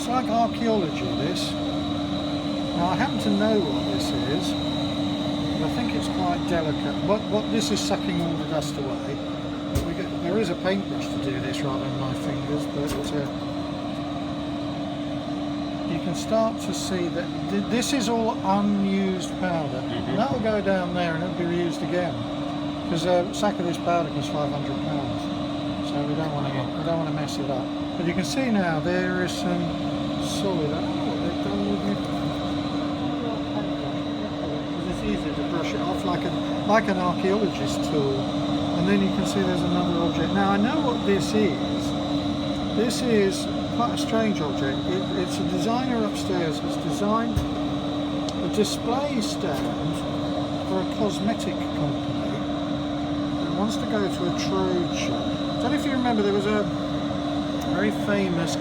it's like archaeology, this. Now I happen to know what this is, but I think it's quite delicate. What this is sucking all the dust away. There is a paintbrush to do this rather than my fingers, but you can start to see that this is all unused powder. And that will go down there and it'll be reused again, because a sack of this powder costs £500, so we don't want to mess it up. But you can see now there is some solid. I don't know what they've done with it. It's easy to brush it off like an archaeologist's tool. And then you can see there's another object. Now I know what this is. This is quite a strange object. It's a designer upstairs has designed a display stand for a cosmetic company that wants to go to a trade show. I don't know if you remember, there was a very famous